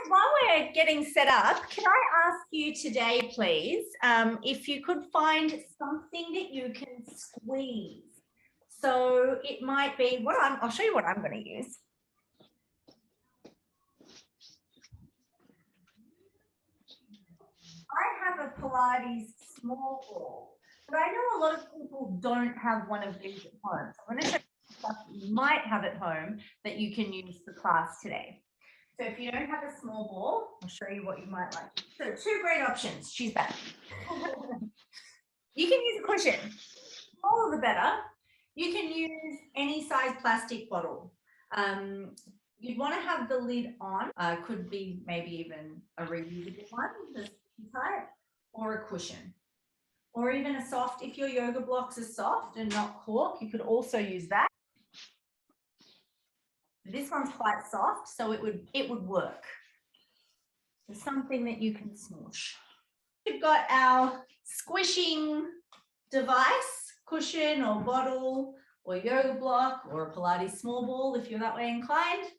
while we're getting set up, can I ask you today, please, if you could find something that you can squeeze. So it might be I'll show you what I'm going to use. I have a Pilates small ball, but I know a lot of people don't have one of these at home. So I'm going to show you stuff that you might have at home that you can use for class today. So if you don't have a small ball, I'll show you what you might like. So 2 great options. She's back. You can use a cushion. The smaller the better. You can use any size plastic bottle. You'd want to have the lid on. Could be maybe even a reusable one, this type, or a cushion. Or even a soft, if your yoga blocks are soft and not cork, you could also use that. This one's quite soft, so it would work. It's something that you can smoosh. We've got our squishing device, cushion or bottle or yoga block or a Pilates small ball if you're that way inclined.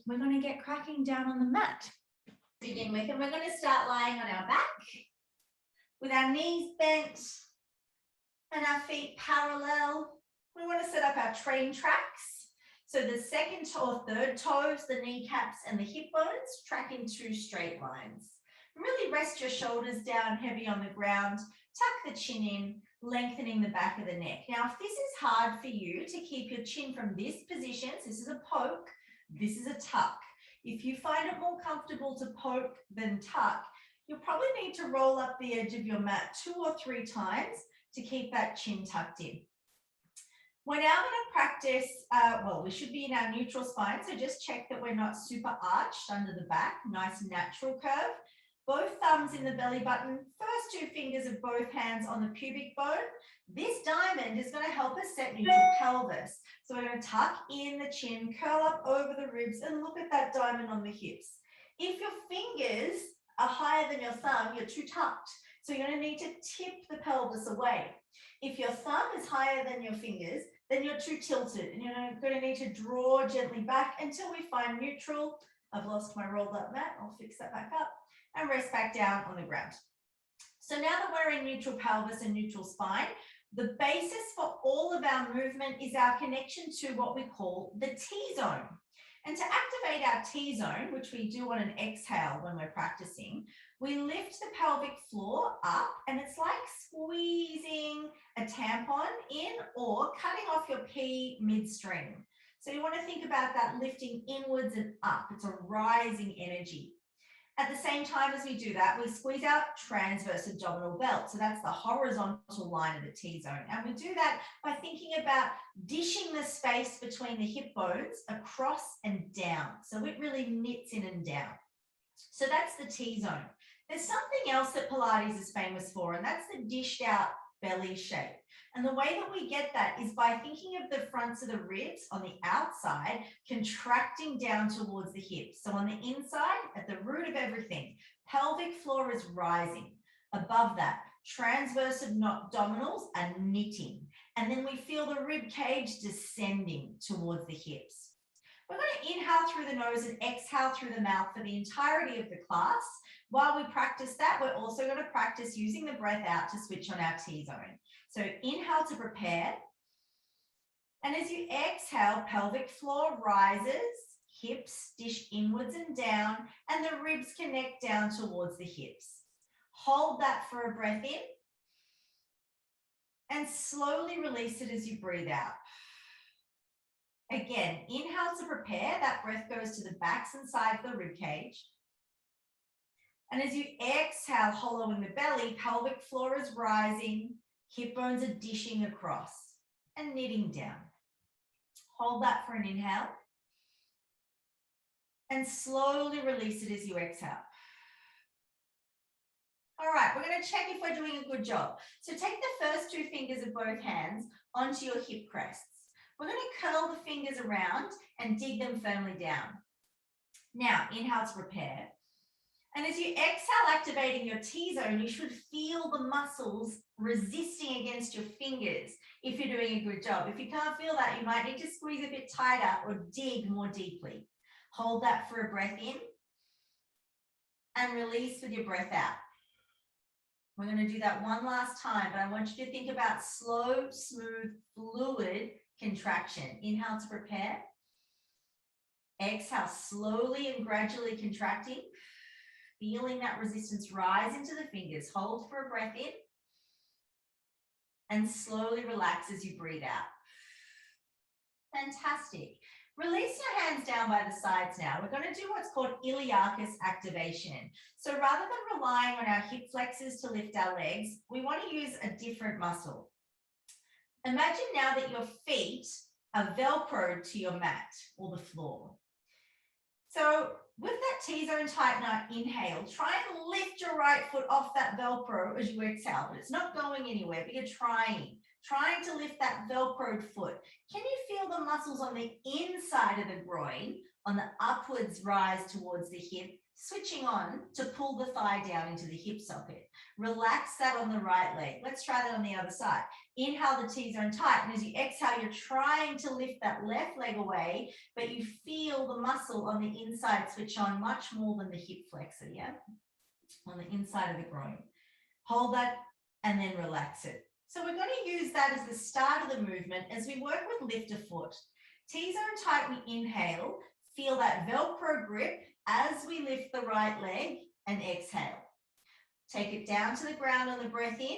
We're going to get cracking down on the mat to begin with, and we're going to start lying on our back with our knees bent and our feet parallel. We want to set up our train tracks. So the second or third toes, the kneecaps and the hip bones track in 2 straight lines. Really rest your shoulders down heavy on the ground, tuck the chin in, lengthening the back of the neck. Now, if this is hard for you to keep your chin from this position, so this is a poke, this is a tuck. If you find it more comfortable to poke than tuck, you'll probably need to roll up the edge of your mat 2 or 3 times to keep that chin tucked in. We're now going to practice, we should be in our neutral spine, so just check that we're not super arched under the back, nice natural curve. Both thumbs in the belly button, first 2 fingers of both hands on the pubic bone. This diamond is going to help us set neutral pelvis. So we're going to tuck in the chin, curl up over the ribs, and look at that diamond on the hips. If your fingers are higher than your thumb, you're too tucked. So you're going to need to tip the pelvis away. If your thumb is higher than your fingers, then you're too tilted and you're going to need to draw gently back until we find neutral. I've lost my rolled up mat. I'll fix that back up and rest back down on the ground. So now that we're in neutral pelvis and neutral spine, the basis for all of our movement is our connection to what we call the T-zone. And to activate our T-zone, which we do on an exhale when we're practicing, we lift the pelvic floor up, and it's like squeezing a tampon in or cutting off your pee midstream. So you want to think about that lifting inwards and up. It's a rising energy. At the same time as we do that, we squeeze out transverse abdominal belt. So that's the horizontal line of the T-zone. And we do that by thinking about dishing the space between the hip bones across and down. So it really knits in and down. So that's the T-zone. There's something else that Pilates is famous for, and that's the dished out belly shape. And the way that we get that is by thinking of the fronts of the ribs on the outside, contracting down towards the hips. So on the inside, at the root of everything, pelvic floor is rising. Above that, transverse abdominals are knitting. And then we feel the rib cage descending towards the hips. We're going to inhale through the nose and exhale through the mouth for the entirety of the class. While we practice that, we're also going to practice using the breath out to switch on our T-zone. So inhale to prepare. And as you exhale, pelvic floor rises, hips dish inwards and down, and the ribs connect down towards the hips. Hold that for a breath in. And slowly release it as you breathe out. Again, inhale to prepare. That breath goes to the backs and sides of the rib cage. And as you exhale, hollowing the belly, pelvic floor is rising, hip bones are dishing across and knitting down. Hold that for an inhale. And slowly release it as you exhale. All right, we're going to check if we're doing a good job. So take the first 2 fingers of both hands onto your hip crests. We're going to curl the fingers around and dig them firmly down. Now, inhale to prepare. And as you exhale, activating your T-zone, you should feel the muscles resisting against your fingers if you're doing a good job. If you can't feel that, you might need to squeeze a bit tighter or dig more deeply. Hold that for a breath in. and release with your breath out. We're going to do that one last time, but I want you to think about slow, smooth, fluid contraction. Inhale to prepare. Exhale, slowly and gradually contracting. Feeling that resistance rise into the fingers. Hold for a breath in. And slowly relax as you breathe out. Fantastic. Release your hands down by the sides now. We're going to do what's called Iliacus Activation. So rather than relying on our hip flexors to lift our legs, we want to use a different muscle. Imagine now that your feet are Velcroed to your mat or the floor. So with that T-zone tightener, inhale, try and lift your right foot off that Velcro as you exhale, but it's not going anywhere, but you're trying to lift that Velcroed foot. Can you feel the muscles on the inside of the groin, on the upwards rise towards the hip, switching on to pull the thigh down into the hip socket? Relax that on the right leg. Let's try that on the other side. Inhale the T-zone tight, and as you exhale, you're trying to lift that left leg away, but you feel the muscle on the inside switch on much more than the hip flexor, yeah? On the inside of the groin. Hold that and then relax it. So we're going to use that as the start of the movement as we work with lift a foot. T-zone tight, we inhale, feel that Velcro grip as we lift the right leg and exhale. Take it down to the ground on the breath in,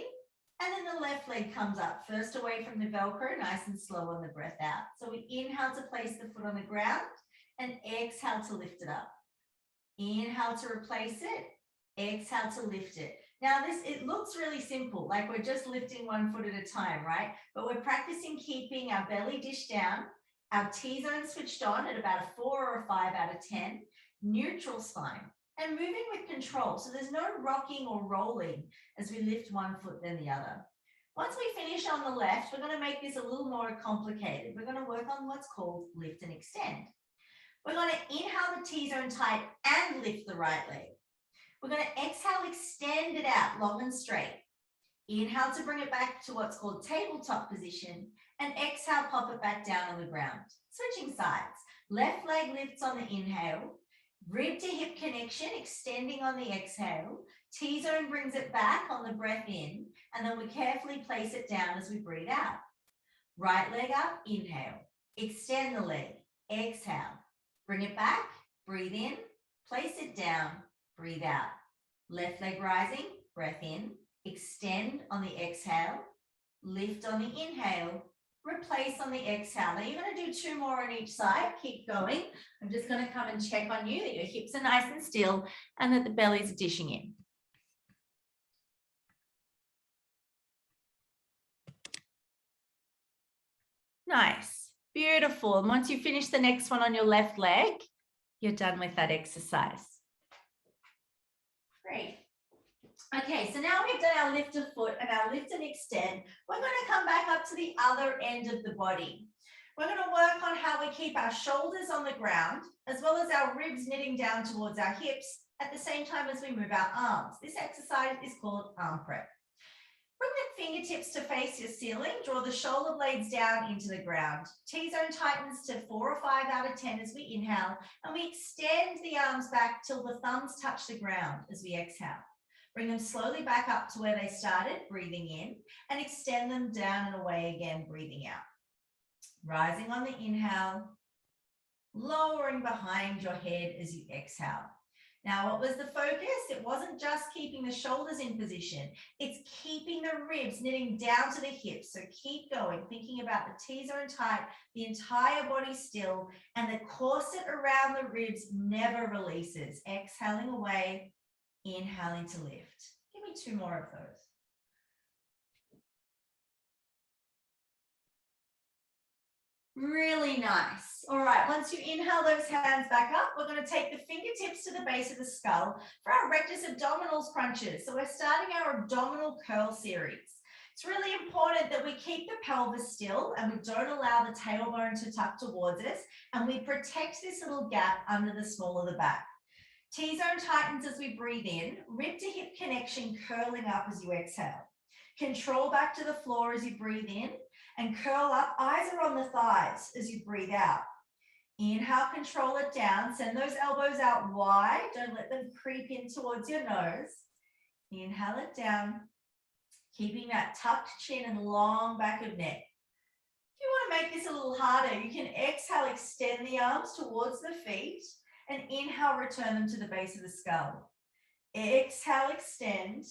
and then the left leg comes up, first away from the Velcro, nice and slow on the breath out. So we inhale to place the foot on the ground and exhale to lift it up. Inhale to replace it, exhale to lift it. Now it looks really simple, like we're just lifting one foot at a time, right? But we're practicing keeping our belly dish down, our T-zone switched on at about a 4 or a 5 out of 10, neutral spine, and moving with control. So there's no rocking or rolling as we lift one foot then the other. Once we finish on the left, we're going to make this a little more complicated. We're going to work on what's called lift and extend. We're going to inhale the T-zone tight and lift the right leg. We're going to exhale, extend it out long and straight. Inhale to bring it back to what's called tabletop position, and exhale, pop it back down on the ground. Switching sides. Left leg lifts on the inhale, rib to hip connection, extending on the exhale. T-zone brings it back on the breath in, and then we carefully place it down as we breathe out. Right leg up, inhale. Extend the leg, exhale. Bring it back, breathe in, place it down, breathe out. Left leg rising, breath in, extend on the exhale, lift on the inhale, replace on the exhale. Now you're going to do 2 more on each side. Keep going. I'm just going to come and check on you that your hips are nice and still and that the belly's dishing in. Nice. Beautiful. And once you finish the next one on your left leg, you're done with that exercise. Great. Okay, so now we've done our lift of foot and our lift and extend. We're going to come back up to the other end of the body. We're going to work on how we keep our shoulders on the ground, as well as our ribs knitting down towards our hips at the same time as we move our arms. This exercise is called arm prep. Bring the fingertips to face your ceiling. Draw the shoulder blades down into the ground. T-zone tightens to 4 or 5 out of 10 as we inhale, and we extend the arms back till the thumbs touch the ground as we exhale. Bring them slowly back up to where they started, breathing in, and extend them down and away again, breathing out. Rising on the inhale, lowering behind your head as you exhale. Now, what was the focus? It wasn't just keeping the shoulders in position. It's keeping the ribs knitting down to the hips. So keep going, thinking about the T-zone tight, the entire body still, and the corset around the ribs never releases. Exhaling away, inhaling to lift. Give me 2 more of those. Really nice. All right, once you inhale those hands back up, we're going to take the fingertips to the base of the skull for our Rectus Abdominals crunches. So we're starting our Abdominal Curl series. It's really important that we keep the pelvis still and we don't allow the tailbone to tuck towards us, and we protect this little gap under the small of the back. T-zone tightens as we breathe in, rib to hip connection curling up as you exhale. Control back to the floor as you breathe in, and curl up. Eyes are on the thighs as you breathe out. Inhale, control it down. Send those elbows out wide. Don't let them creep in towards your nose. Inhale it down, keeping that tucked chin and long back of neck. If you want to make this a little harder, you can exhale, extend the arms towards the feet, and inhale, return them to the base of the skull. Exhale, extend.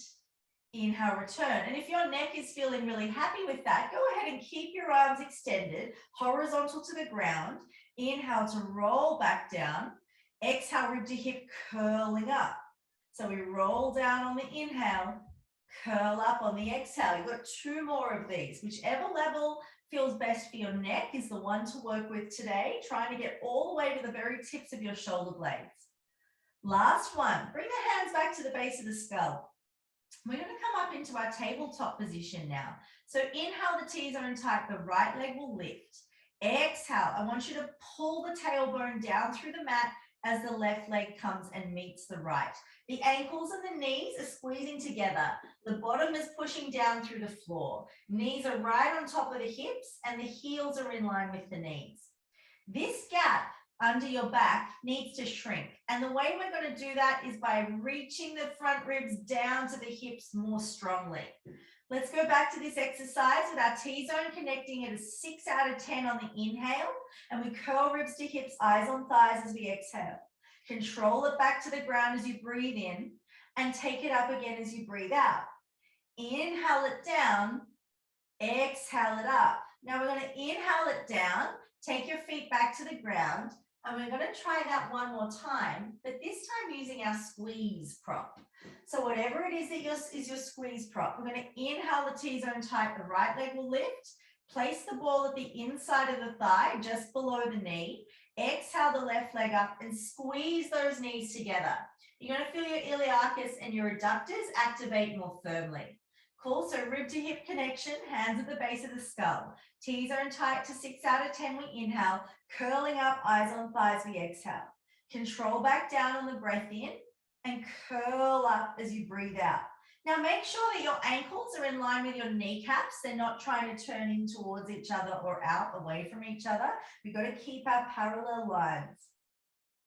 Inhale, return. And if your neck is feeling really happy with that, go ahead and keep your arms extended, horizontal to the ground. Inhale to roll back down. Exhale, rib to hip, curling up. So we roll down on the inhale, curl up on the exhale. You've got 2 more of these. Whichever level feels best for your neck is the one to work with today, trying to get all the way to the very tips of your shoulder blades. Last one, bring the hands back to the base of the skull. We're going to come up into our tabletop position now. So inhale, the T-zone tight, the right leg will lift. Exhale, I want you to pull the tailbone down through the mat as the left leg comes and meets the right. The ankles and the knees are squeezing together. The bottom is pushing down through the floor. Knees are right on top of the hips and the heels are in line with the knees. This gap under your back needs to shrink. And the way we're going to do that is by reaching the front ribs down to the hips more strongly. Let's go back to this exercise with our T-zone connecting at a 6 out of 10 on the inhale. And we curl ribs to hips, eyes on thighs as we exhale. Control it back to the ground as you breathe in and take it up again as you breathe out. Inhale it down, exhale it up. Now we're going to inhale it down, take your feet back to the ground, and we're going to try that one more time, but this time using our squeeze prop. So whatever it is that is your squeeze prop, we're going to inhale the T-zone tight, the right leg will lift, place the ball at the inside of the thigh, just below the knee, exhale the left leg up and squeeze those knees together. You're going to feel your iliacus and your adductors activate more firmly. Cool, so rib to hip connection, hands at the base of the skull. T-zone tight to 6 out of 10, we inhale, curling up, eyes on thighs, we exhale. Control back down on the breath in and curl up as you breathe out. Now make sure that your ankles are in line with your kneecaps. They're not trying to turn in towards each other or out away from each other. We've got to keep our parallel lines.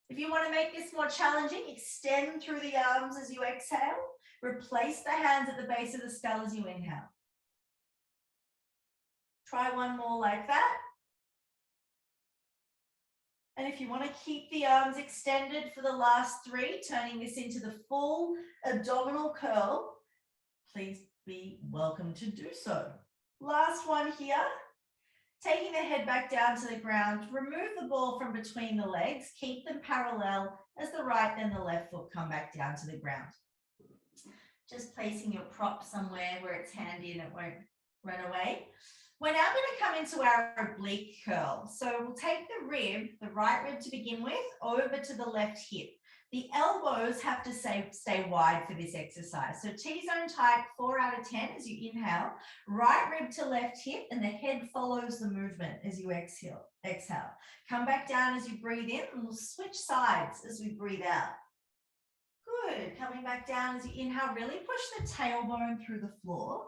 If you want to make this more challenging, extend through the arms as you exhale. Replace the hands at the base of the skull as you inhale. Try one more like that. And if you want to keep the arms extended for the last 3, turning this into the full abdominal curl, please be welcome to do so. Last one here. Taking the head back down to the ground, remove the ball from between the legs, keep them parallel as the right and the left foot come back down to the ground. Just placing your prop somewhere where it's handy and it won't run away. We're now going to come into our oblique curl. So we'll take the rib, the right rib to begin with, over to the left hip. The elbows have to stay wide for this exercise. So T-zone tight, 4 out of 10 as you inhale, right rib to left hip, and the head follows the movement as you exhale. Come back down as you breathe in, and we'll switch sides as we breathe out. Good, coming back down as you inhale, really push the tailbone through the floor.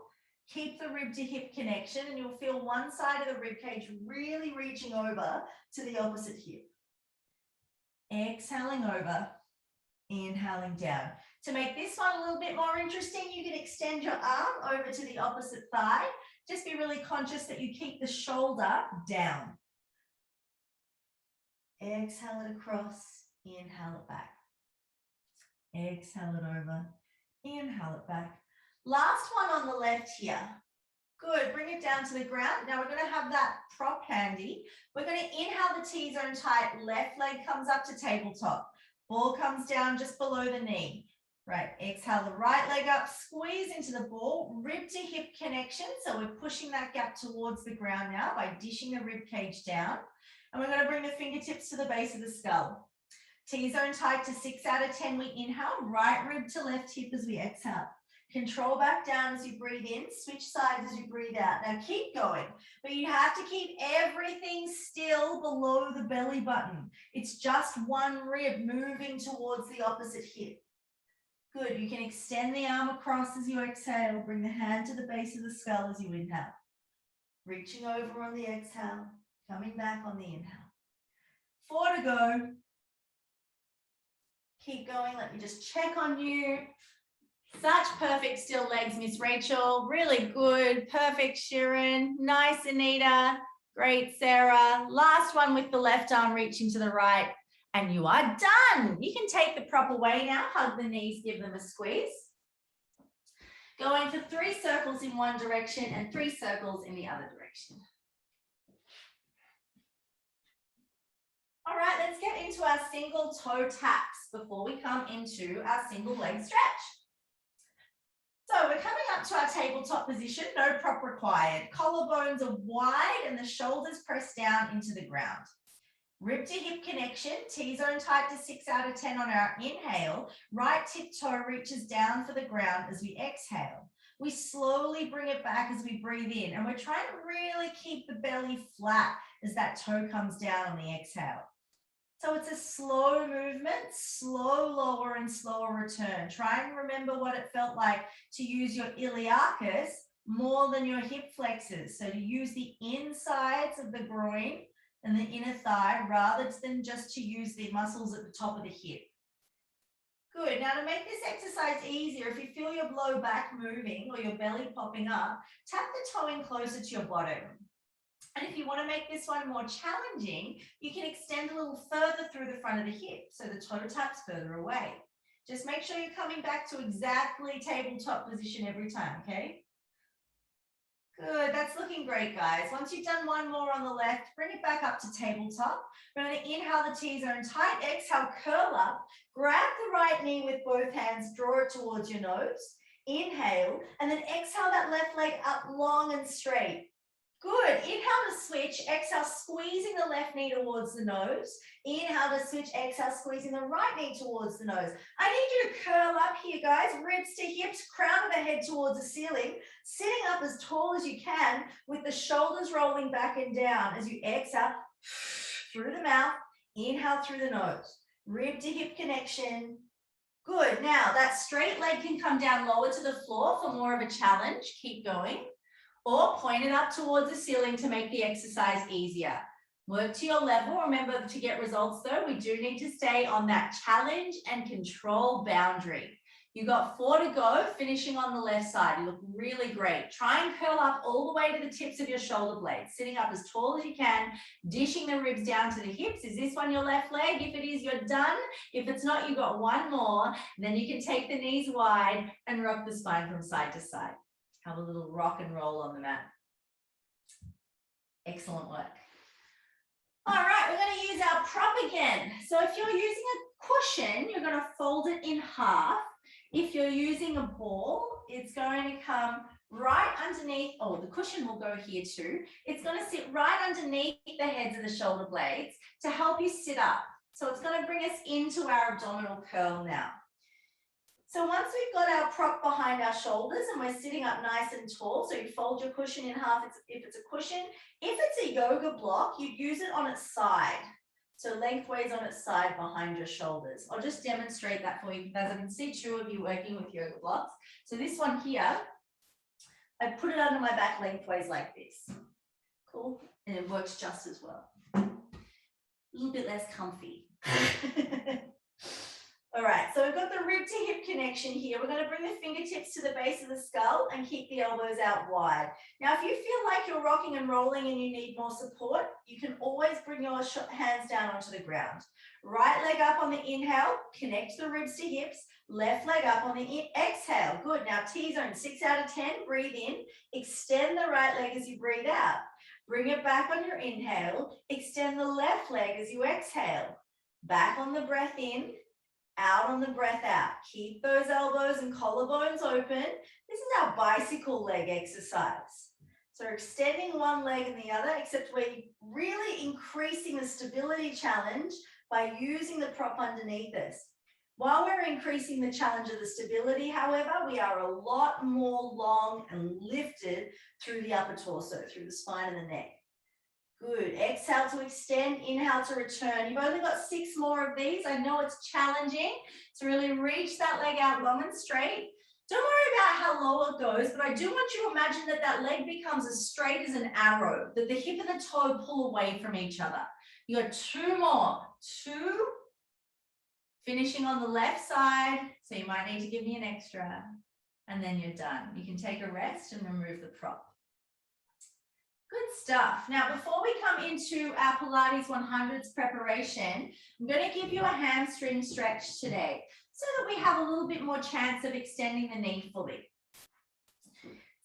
Keep the rib to hip connection and you'll feel one side of the rib cage really reaching over to the opposite hip. Exhaling over, inhaling down. To make this one a little bit more interesting, you can extend your arm over to the opposite thigh. Just be really conscious that you keep the shoulder down. Exhale it across, inhale it back. Exhale it over, inhale it back. Last one on the left here. Good, bring it down to the ground. Now we're going to have that prop handy. We're going to inhale the T-zone tight, left leg comes up to tabletop. Ball comes down just below the knee. Right, exhale the right leg up, squeeze into the ball, rib to hip connection. So we're pushing that gap towards the ground now by dishing the rib cage down. And we're going to bring the fingertips to the base of the skull. T-zone tight to 6 out of 10, we inhale, right rib to left hip as we exhale. Control back down as you breathe in, switch sides as you breathe out. Now keep going, but you have to keep everything still below the belly button. It's just one rib moving towards the opposite hip. Good, you can extend the arm across as you exhale, bring the hand to the base of the skull as you inhale. Reaching over on the exhale, coming back on the inhale. 4 to go. Keep going. Let me just check on you. Such perfect still legs, Miss Rachel. Really good. Perfect, Sharon. Nice, Anita. Great, Sarah. Last one with the left arm reaching to the right. And you are done. You can take the prop away now. Hug the knees, give them a squeeze. Going for 3 circles in one direction and 3 circles in the other direction. All right, let's get into our single toe taps before we come into our single leg stretch. So we're coming up to our tabletop position, no prop required. Collarbones are wide and the shoulders press down into the ground. Rib to hip connection, T-zone tight to 6 out of 10 on our inhale. Right tip toe reaches down for the ground as we exhale. We slowly bring it back as we breathe in, and we're trying to really keep the belly flat as that toe comes down on the exhale. So it's a slow movement, slow lower and slower return. Try and remember what it felt like to use your iliacus more than your hip flexors. So to use the insides of the groin and the inner thigh rather than just to use the muscles at the top of the hip. Good. Now to make this exercise easier, if you feel your low back moving or your belly popping up, tap the toe in closer to your bottom. And if you want to make this one more challenging, you can extend a little further through the front of the hip so the toe taps further away. Just make sure you're coming back to exactly tabletop position every time, okay? Good, that's looking great, guys. Once you've done one more on the left, bring it back up to tabletop. We're going to inhale the T-zone tight, exhale, curl up, grab the right knee with both hands, draw it towards your nose, inhale, and then exhale that left leg up long and straight. Good, inhale to switch, exhale, squeezing the left knee towards the nose. Inhale to switch, exhale, squeezing the right knee towards the nose. I need you to curl up here, guys, ribs to hips, crown of the head towards the ceiling, sitting up as tall as you can with the shoulders rolling back and down as you exhale through the mouth, inhale through the nose. Rib to hip connection. Good, now that straight leg can come down lower to the floor for more of a challenge. Keep going. Or point it up towards the ceiling to make the exercise easier. Work to your level. Remember, to get results though, we do need to stay on that challenge and control boundary. You got 4 to go, finishing on the left side. You look really great. Try and curl up all the way to the tips of your shoulder blades, sitting up as tall as you can, dishing the ribs down to the hips. Is this one your left leg? If it is, you're done. If it's not, you got one more. Then you can take the knees wide and rock the spine from side to side. Have a little rock and roll on the mat. Excellent work. All right, we're going to use our prop again. So if you're using a cushion, you're going to fold it in half. If you're using a ball, it's going to come right underneath. Oh, the cushion will go here too. It's going to sit right underneath the heads of the shoulder blades to help you sit up. So it's going to bring us into our abdominal curl now. So once we've got our prop behind our shoulders and we're sitting up nice and tall, so you fold your cushion in half if it's a cushion. If it's a yoga block, you'd use it on its side. So lengthways on its side behind your shoulders. I'll just demonstrate that for you because I can see 2 of you working with yoga blocks. So this one here, I put it under my back lengthways like this. Cool. And it works just as well. A little bit less comfy. All right, so we've got the rib to hip connection here. We're going to bring the fingertips to the base of the skull and keep the elbows out wide. Now, if you feel like you're rocking and rolling and you need more support, you can always bring your hands down onto the ground. Right leg up on the inhale, connect the ribs to hips. Left leg up on the exhale. Good. Now, T-zone, 6 out of 10. Breathe in. Extend the right leg as you breathe out. Bring it back on your inhale. Extend the left leg as you exhale. Back on the breath in. Out on the breath out. Keep those elbows and collarbones open. This is our bicycle leg exercise. So extending one leg and the other, except we're really increasing the stability challenge by using the prop underneath us. While we're increasing the challenge of the stability, however, we are a lot more long and lifted through the upper torso, through the spine and the neck. Good. Exhale to extend, inhale to return. You've only got 6 more of these. I know it's challenging to really reach that leg out long and straight. Don't worry about how low it goes, but I do want you to imagine that that leg becomes as straight as an arrow, that the hip and the toe pull away from each other. You got 2 more. 2. Finishing on the left side. So you might need to give me an extra. And then you're done. You can take a rest and remove the prop. Good stuff. Now, before we come into our Pilates 100s preparation, I'm going to give you a hamstring stretch today so that we have a little bit more chance of extending the knee fully.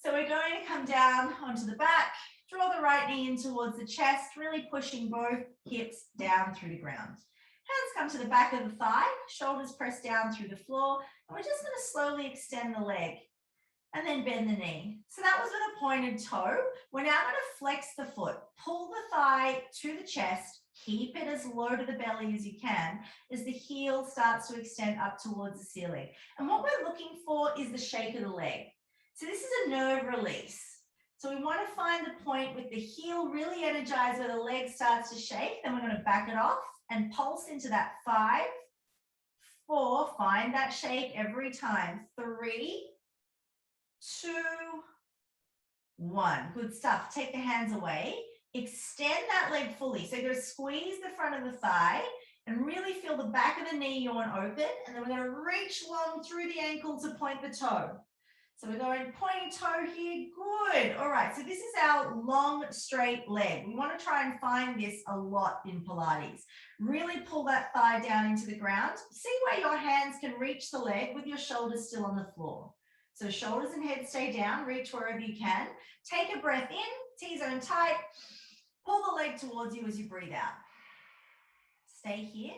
So we're going to come down onto the back, draw the right knee in towards the chest, really pushing both hips down through the ground. Hands come to the back of the thigh, shoulders press down through the floor, and we're just going to slowly extend the leg and then bend the knee. So that was with a pointed toe. We're now going to flex the foot, pull the thigh to the chest, keep it as low to the belly as you can as the heel starts to extend up towards the ceiling. And what we're looking for is the shake of the leg. So this is a nerve release. So we want to find the point with the heel really energized where the leg starts to shake. Then we're going to back it off and pulse into that 5, 4, find that shake every time. 3, 2, 1. Good stuff. Take the hands away. Extend that leg fully. So you're going to squeeze the front of the thigh and really feel the back of the knee yawn open. And then we're going to reach long through the ankle to point the toe. So we're going pointing toe here. Good. All right. So this is our long, straight leg. We want to try and find this a lot in Pilates. Really pull that thigh down into the ground. See where your hands can reach the leg with your shoulders still on the floor. So shoulders and head stay down. Reach wherever you can. Take a breath in. T-zone tight. Pull the leg towards you as you breathe out. Stay here.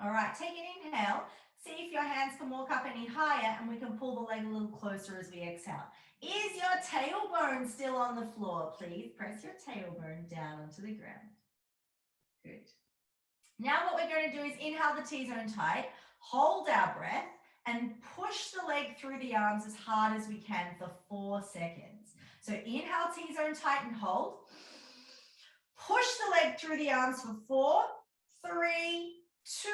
All right. Take an inhale. See if your hands can walk up any higher and we can pull the leg a little closer as we exhale. Is your tailbone still on the floor? Please press your tailbone down onto the ground. Good. Now what we're going to do is inhale the T-zone tight, hold our breath and push the leg through the arms as hard as we can for 4 seconds. So inhale T-zone tight and hold. Push the leg through the arms for 4, 3, 2,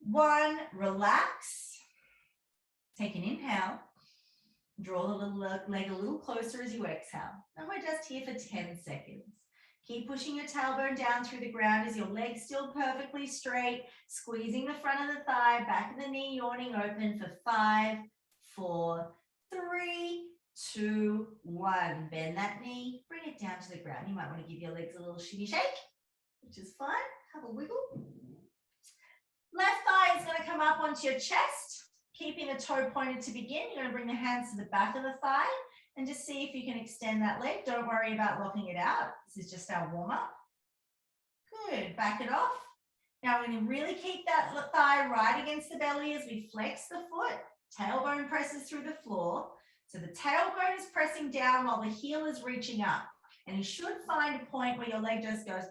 1, relax. Take an inhale. Draw the little leg a little closer as you exhale. And we're just here for 10 seconds. Keep pushing your tailbone down through the ground as your leg's still perfectly straight, squeezing the front of the thigh, back of the knee yawning open for 5, 4, 3, 2, 1. Bend that knee, bring it down to the ground. You might want to give your legs a little shimmy shake, which is fine. Have a wiggle. Left thigh is going to come up onto your chest, keeping the toe pointed to begin. You're going to bring the hands to the back of the thigh and just see if you can extend that leg. Don't worry about locking it out. This is just our warm-up. Good. Back it off. Now we're going to really keep that thigh right against the belly as we flex the foot. Tailbone presses through the floor. So the tailbone is pressing down while the heel is reaching up. And you should find a point where your leg just goes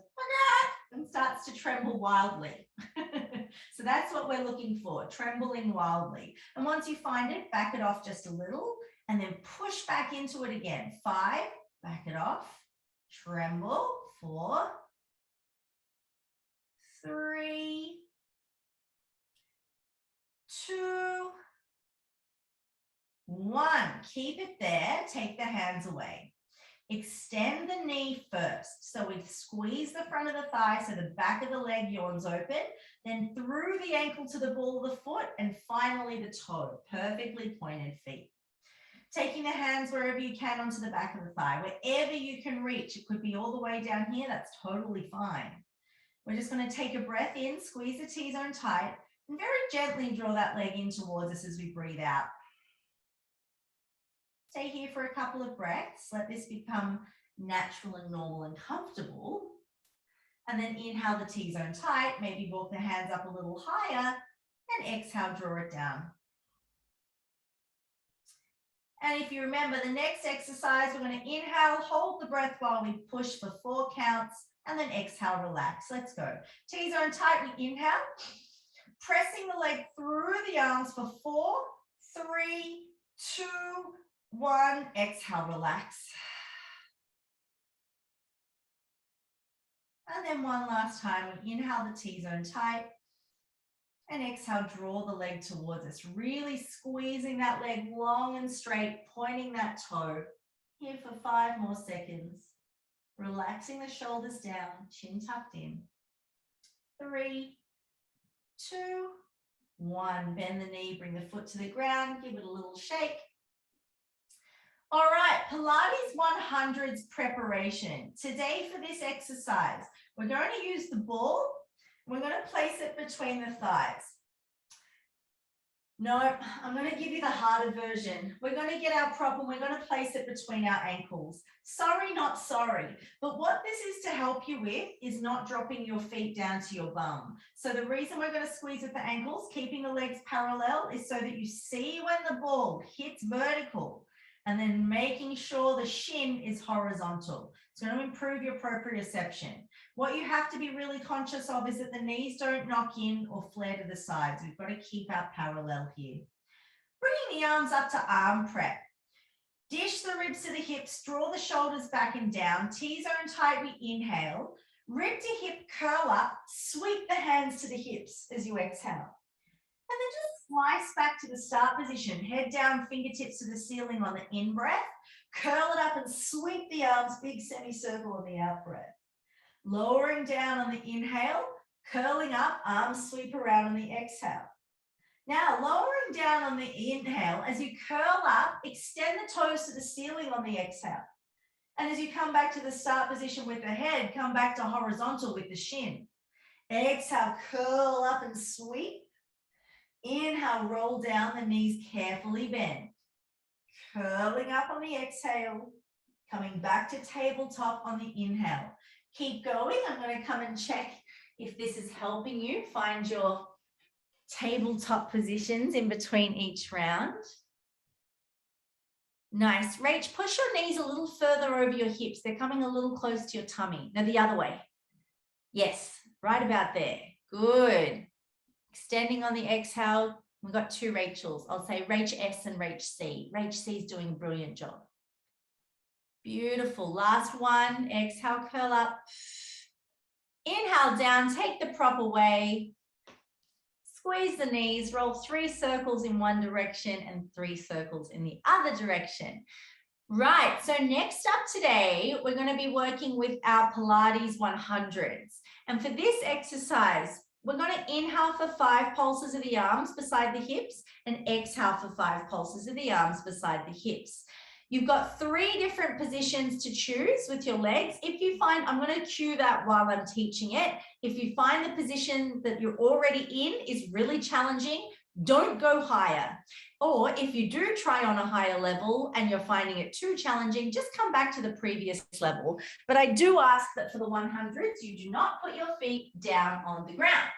and starts to tremble wildly. So that's what we're looking for, trembling wildly. And once you find it, back it off just a little and then push back into it again. 5, back it off, tremble. 4, 3, 2, 1. Keep it there. Take the hands away. Extend the knee first. So we squeeze the front of the thigh so the back of the leg yawns open, then through the ankle to the ball of the foot, and finally the toe, perfectly pointed feet. Taking the hands wherever you can onto the back of the thigh, wherever you can reach. It could be all the way down here, that's totally fine. We're just going to take a breath in, squeeze the T-zone tight, and very gently draw that leg in towards us as we breathe out. Stay here for a couple of breaths. Let this become natural and normal and comfortable. And then inhale the T-zone tight, maybe walk the hands up a little higher, and exhale, draw it down. And if you remember the next exercise, we're going to inhale, hold the breath while we push for 4 counts, and then exhale, relax. Let's go. T-zone tight, we inhale, pressing the leg through the arms for 4, 3, 2, 1, exhale, relax. And then one last time, we inhale the T-zone tight and exhale, draw the leg towards us, really squeezing that leg long and straight, pointing that toe. Here for 5 more seconds. Relaxing the shoulders down, chin tucked in. 3, 2, 1. Bend the knee, bring the foot to the ground, give it a little shake. All right, Pilates 100's preparation. Today for this exercise, we're going to use the ball. We're going to place it between the thighs. No, I'm going to give you the harder version. We're going to get our prop and we're going to place it between our ankles. Sorry, not sorry. But what this is to help you with is not dropping your feet down to your bum. So the reason we're going to squeeze at the ankles, keeping the legs parallel, is so that you see when the ball hits vertical and then making sure the shin is horizontal. It's going to improve your proprioception. What you have to be really conscious of is that the knees don't knock in or flare to the sides. We've got to keep our parallel here. Bringing the arms up to arm prep. Dish the ribs to the hips, draw the shoulders back and down. T-zone tight, we inhale. Rib to hip, curl up, sweep the hands to the hips as you exhale. And then just slice back to the start position. Head down, fingertips to the ceiling on the in-breath. Curl it up and sweep the arms, big semicircle on the out-breath. Lowering down on the inhale, curling up, arms sweep around on the exhale. Now, lowering down on the inhale, as you curl up, extend the toes to the ceiling on the exhale. And as you come back to the start position with the head, come back to horizontal with the shin. Exhale, curl up and sweep. Inhale, roll down, the knees carefully bend. Curling up on the exhale, coming back to tabletop on the inhale. Keep going. I'm going to come and check if this is helping you find your tabletop positions in between each round. Nice. Rach, push your knees a little further over your hips. They're coming a little close to your tummy. Now the other way. Yes, right about there. Good. Extending on the exhale. We've got 2 Rachels. I'll say Rach S and Rach C. Rach C is doing a brilliant job. Beautiful. Last one. Exhale, curl up. Inhale down, take the prop away. Squeeze the knees, roll 3 circles in one direction and 3 circles in the other direction. Right, so next up today, we're going to be working with our Pilates 100s. And for this exercise, we're going to inhale for 5 pulses of the arms beside the hips and exhale for 5 pulses of the arms beside the hips. You've got 3 different positions to choose with your legs. If you find, I'm going to cue that while I'm teaching it. If you find the position that you're already in is really challenging, don't go higher. Or if you do try on a higher level and you're finding it too challenging, just come back to the previous level. But I do ask that for the 100s, you do not put your feet down on the ground.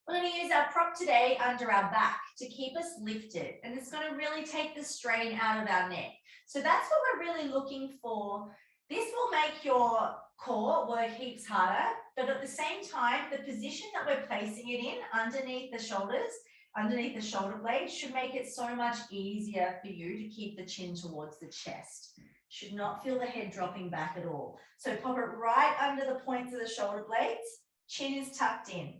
We're going to use our prop today under our back to keep us lifted, and it's going to really take the strain out of our neck. So that's what we're really looking for. This will make your core work heaps harder, but at the same time, the position that we're placing it in underneath the shoulders, underneath the shoulder blades, should make it so much easier for you to keep the chin towards the chest. Should not feel the head dropping back at all. So pop it right under the points of the shoulder blades. Chin is tucked in.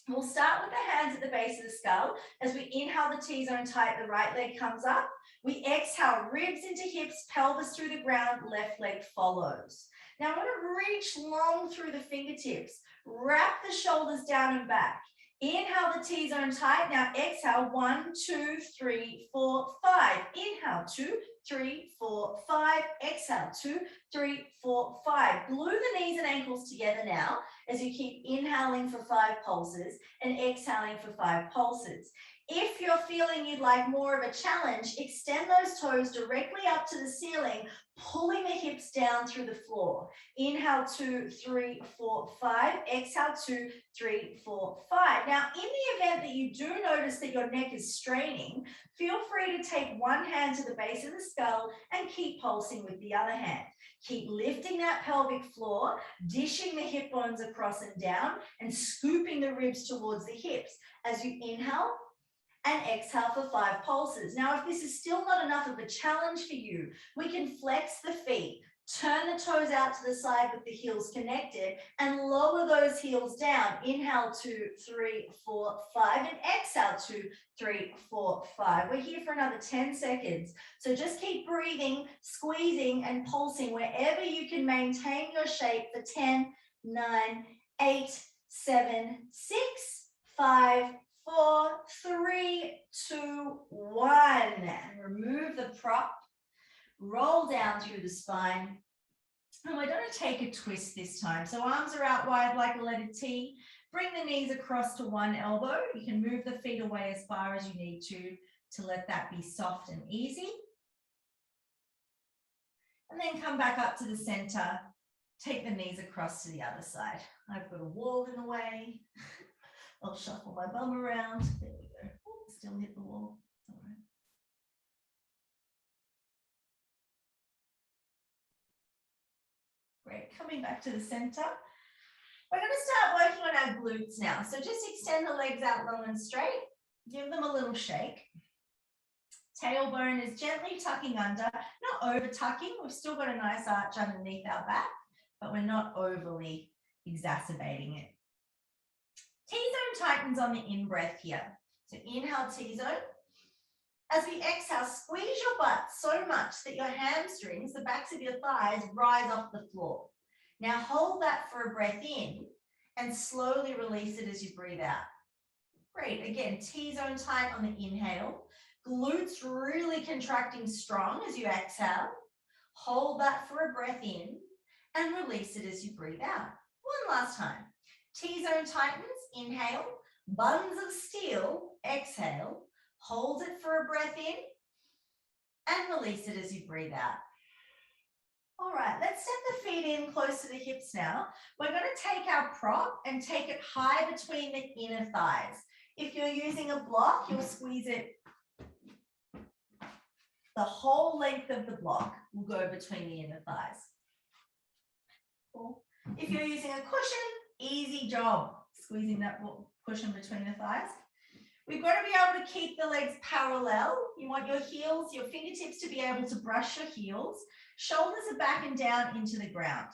We'll start with the hands at the base of the skull. As we inhale the T-zone tight, the right leg comes up. We exhale, ribs into hips, pelvis through the ground, left leg follows. Now I want to reach long through the fingertips. Wrap the shoulders down and back. Inhale the T-zone tight. Now exhale, 1, 2, 3, 4, 5. Inhale, 2, 3, 4, 5. Exhale, 2, 3, 4, 5. Glue the knees and ankles together now as you keep inhaling for 5 pulses and exhaling for 5 pulses. If you're feeling you'd like more of a challenge, extend those toes directly up to the ceiling, pulling the hips down through the floor. Inhale, 2, 3, 4, 5. Exhale, 2, 3, 4, 5. Now, in the event that you do notice that your neck is straining, feel free to take one hand to the base of the skull and keep pulsing with the other hand. Keep lifting that pelvic floor, dishing the hip bones across and down, and scooping the ribs towards the hips as you inhale and exhale for 5 pulses. Now, if this is still not enough of a challenge for you, we can flex the feet, Turn the toes out to the side with the heels connected and lower those heels down. Inhale, 2, 3, 4, 5, and exhale, 2, 3, 4, 5. We're here for another 10 seconds. So just keep breathing, squeezing, and pulsing wherever you can maintain your shape for 10, 9, 8, 7, 6, 5, 4, 3, 2, 1. And remove the prop. Roll down through the spine. And we're going to take a twist this time. So arms are out wide like a letter T. Bring the knees across to one elbow. You can move the feet away as far as you need to let that be soft and easy. And then come back up to the center. Take the knees across to the other side. I've got a wall in the way. I'll shuffle my bum around. There we go. Ooh, still hit the wall. All right. Great, coming back to the center. We're going to start working on our glutes now. So just extend the legs out long and straight. Give them a little shake. Tailbone is gently tucking under, not over tucking. We've still got a nice arch underneath our back, but we're not overly exacerbating it. T-zone tightens on the in-breath here. So inhale T-zone. As we exhale, squeeze your butt so much that your hamstrings, the backs of your thighs, rise off the floor. Now hold that for a breath in and slowly release it as you breathe out. Great. Again, T-zone tight on the inhale. Glutes really contracting strong as you exhale. Hold that for a breath in and release it as you breathe out. One last time. T-zone tightens, inhale. Buns of steel, exhale. Hold it for a breath in and release it as you breathe out. All right, let's step the feet in close to the hips now. We're going to take our prop and take it high between the inner thighs. If you're using a block, you'll squeeze it. The whole length of the block will go between the inner thighs. Cool. If you're using a cushion, easy job squeezing that cushion between the thighs. We've got to be able to keep the legs parallel. You want your heels, your fingertips to be able to brush your heels. Shoulders are back and down into the ground.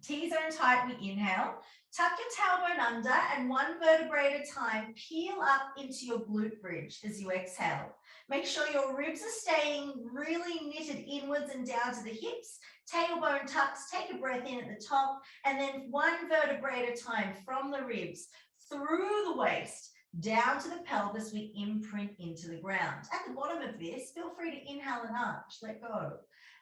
T-zone tight, we inhale. Tuck your tailbone under and one vertebrae at a time, peel up into your glute bridge as you exhale. Make sure your ribs are staying really knitted inwards and down to the hips. Tailbone tucks, take a breath in at the top, and then one vertebrae at a time from the ribs through the waist, down to the pelvis, we imprint into the ground. At the bottom of this, feel free to inhale and arch, let go.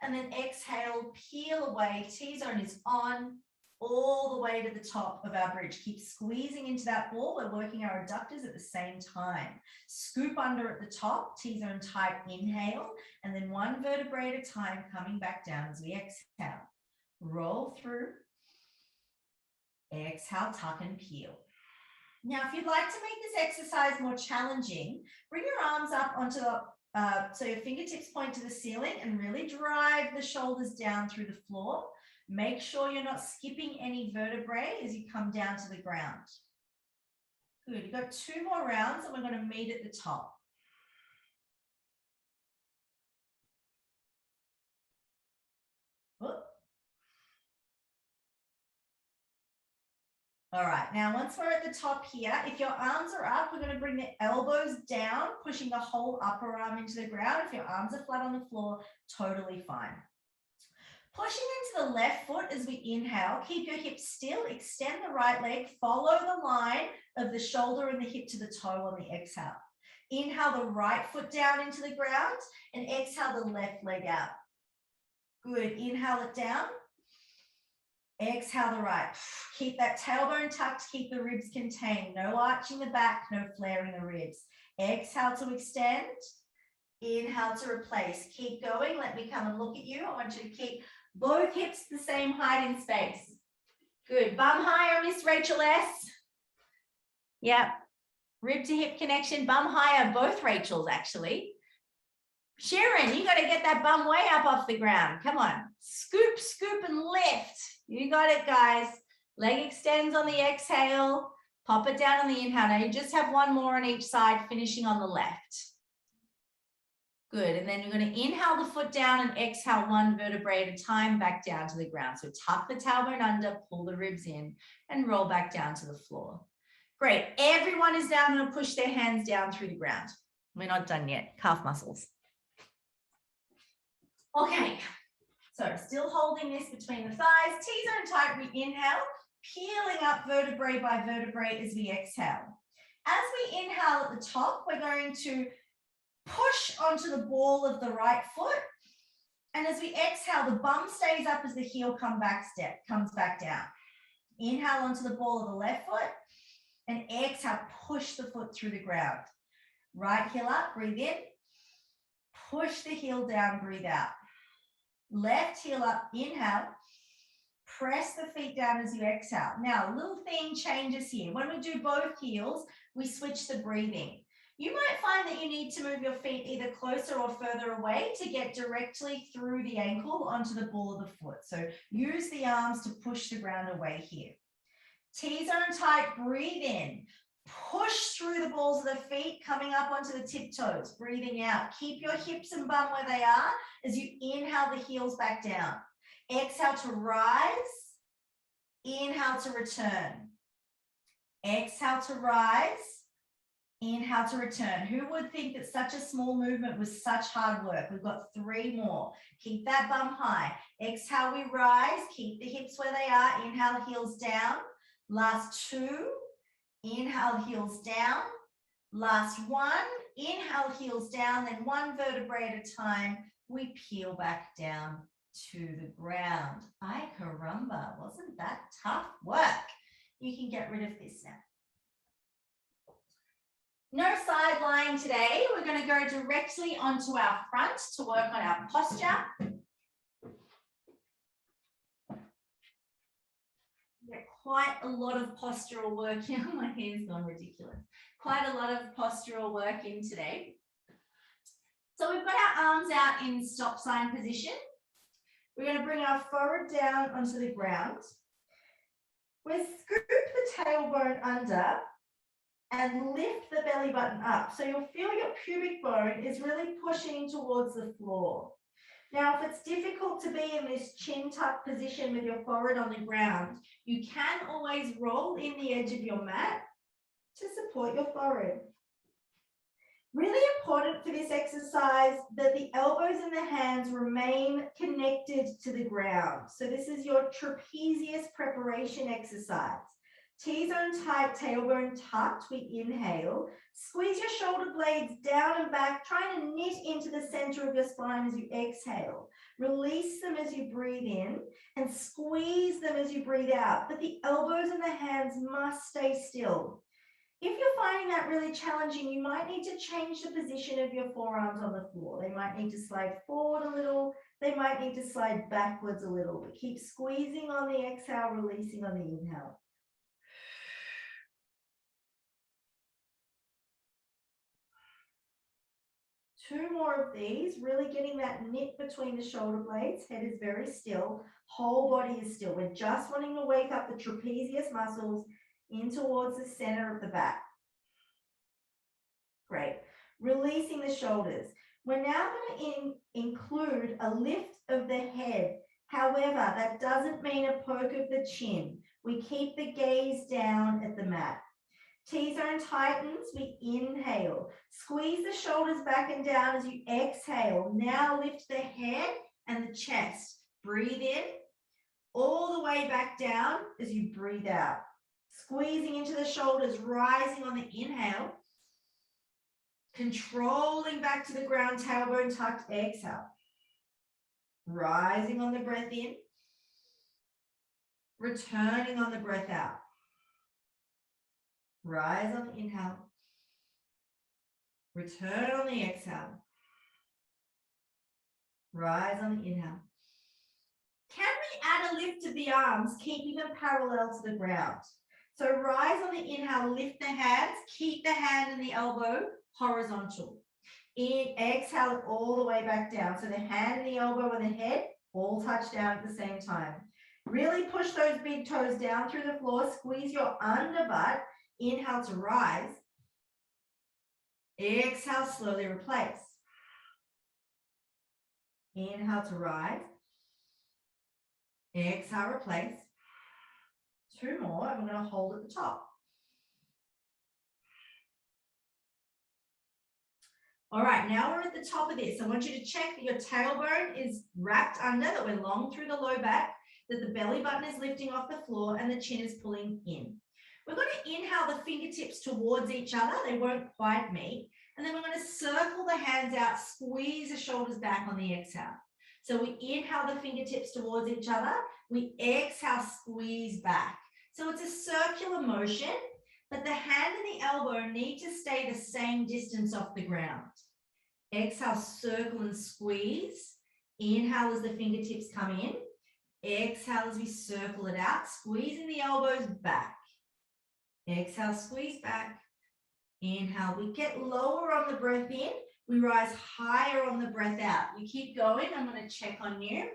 And then exhale, peel away. T-zone is on all the way to the top of our bridge. Keep squeezing into that ball. We're working our adductors at the same time. Scoop under at the top, T-zone tight, inhale, and then one vertebrae at a time, coming back down as we exhale. Roll through. Exhale, tuck and peel. Now, if you'd like to make this exercise more challenging, bring your arms up onto the, so your fingertips point to the ceiling and really drive the shoulders down through the floor. Make sure you're not skipping any vertebrae as you come down to the ground. Good, you've got 2 more rounds and we're going to meet at the top. Whoop. All right, now once we're at the top here, if your arms are up, we're going to bring the elbows down, pushing the whole upper arm into the ground. If your arms are flat on the floor, totally fine. Pushing into the left foot as we inhale, keep your hips still, extend the right leg, follow the line of the shoulder and the hip to the toe on the exhale. Inhale the right foot down into the ground and exhale the left leg out. Good, inhale it down. Exhale the right. Keep that tailbone tucked, keep the ribs contained. No arching the back, no flaring the ribs. Exhale to extend. Inhale to replace. Keep going. Let me come and look at you. I want you to keep both hips the same height in space. Good. Bum higher, Miss Rachel S. Yep. Rib to hip connection. Bum higher, both Rachels actually. Sharon, you got to get that bum way up off the ground. Come on. Scoop, scoop, and lift. You got it, guys. Leg extends on the exhale. Pop it down on the inhale. Now you just have one more on each side, finishing on the left. Good. And then you're going to inhale the foot down and exhale one vertebrae at a time back down to the ground. So tuck the tailbone under, pull the ribs in, and roll back down to the floor. Great. Everyone is now going to push their hands down through the ground. We're not done yet. Calf muscles. Okay. So still holding this between the thighs. T-zone tight. We inhale, peeling up vertebrae by vertebrae as we exhale. As we inhale at the top, we're going to push onto the ball of the right foot. And as we exhale, the bum stays up as the heel comes back down. Inhale onto the ball of the left foot and exhale, push the foot through the ground. Right heel up, breathe in. Push the heel down, breathe out. Left heel up, inhale. Press the feet down as you exhale. Now, little thing changes here. When we do both heels, we switch the breathing. You might find that you need to move your feet either closer or further away to get directly through the ankle onto the ball of the foot. So use the arms to push the ground away here. T-zone tight, breathe in. Push through the balls of the feet, coming up onto the tiptoes, breathing out. Keep your hips and bum where they are as you inhale the heels back down. Exhale to rise. Inhale to return. Exhale to rise. Inhale to return. Who would think that such a small movement was such hard work? We've got 3 more. Keep that bum high. Exhale, we rise. Keep the hips where they are. Inhale, heels down. Last 2. Inhale, heels down. Last 1. Inhale, heels down. Then 1 vertebrae at a time. We peel back down to the ground. Ay caramba, wasn't that tough work? You can get rid of this now. No side lying today. We're going to go directly onto our front to work on our posture. Get quite a lot of postural work here. My hair's gone ridiculous. Quite a lot of postural work in today. So we've got our arms out in stop sign position. We're going to bring our forehead down onto the ground. We'll scoop the tailbone under and lift the belly button up. So you'll feel your pubic bone is really pushing towards the floor. Now, if it's difficult to be in this chin tuck position with your forehead on the ground, you can always roll in the edge of your mat to support your forehead. Really important for this exercise that the elbows and the hands remain connected to the ground. So this is your trapezius preparation exercise. T-zone tight, tailbone tucked, we inhale. Squeeze your shoulder blades down and back, trying to knit into the center of your spine as you exhale. Release them as you breathe in and squeeze them as you breathe out. But the elbows and the hands must stay still. If you're finding that really challenging, you might need to change the position of your forearms on the floor. They might need to slide forward a little. They might need to slide backwards a little. But keep squeezing on the exhale, releasing on the inhale. Two more of these, really getting that knit between the shoulder blades. Head is very still. Whole body is still. We're just wanting to wake up the trapezius muscles in towards the center of the back. Great. Releasing the shoulders. We're now going to include a lift of the head. However, that doesn't mean a poke of the chin. We keep the gaze down at the mat. T-zone tightens, we inhale. Squeeze the shoulders back and down as you exhale. Now lift the head and the chest. Breathe in, all the way back down as you breathe out. Squeezing into the shoulders, rising on the inhale. Controlling back to the ground, tailbone tucked, exhale. Rising on the breath in. Returning on the breath out. Rise on the inhale. Return on the exhale. Rise on the inhale. Can we add a lift of the arms, keeping them parallel to the ground? So rise on the inhale, lift the hands, keep the hand and the elbow horizontal. Exhale it all the way back down. So the hand and the elbow and the head all touch down at the same time. Really push those big toes down through the floor. Squeeze your underbutt. Inhale to rise. Exhale, slowly replace. Inhale to rise. Exhale, replace. 2 more, and we're going to hold at the top. All right, now we're at the top of this. I want you to check that your tailbone is wrapped under, that we're long through the low back, that the belly button is lifting off the floor, and the chin is pulling in. We're going to inhale the fingertips towards each other. They won't quite meet. And then we're going to circle the hands out, squeeze the shoulders back on the exhale. So we inhale the fingertips towards each other. We exhale, squeeze back. So it's a circular motion, but the hand and the elbow need to stay the same distance off the ground. Exhale, circle and squeeze. Inhale as the fingertips come in. Exhale as we circle it out, squeezing the elbows back. Exhale, squeeze back. Inhale, we get lower on the breath in. We rise higher on the breath out. We keep going. I'm going to check on you.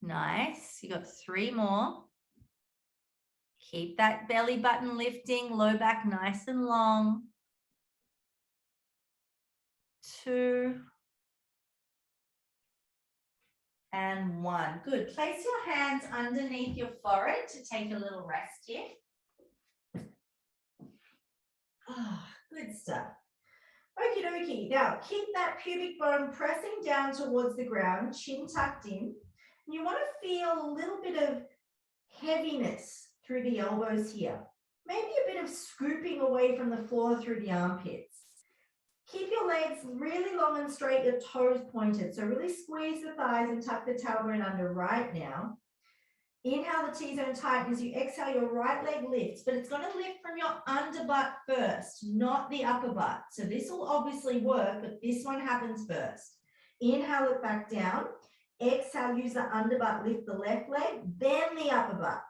Nice. You got 3 more. Keep that belly button lifting, low back nice and long. 2 and 1. Good. Place your hands underneath your forehead to take a little rest here. Good stuff. Okie dokie. Now keep that pubic bone pressing down towards the ground, chin tucked in. And you want to feel a little bit of heaviness through the elbows here. Maybe a bit of scooping away from the floor through the armpits. Keep your legs really long and straight, your toes pointed. So really squeeze the thighs and tuck the tailbone under right now. Inhale, the T-zone tightens. You exhale, your right leg lifts, but it's going to lift from your underbutt first, not the upper butt. So this will obviously work, but this one happens first. Inhale it back down. Exhale, use the underbutt, lift the left leg, then the upper butt.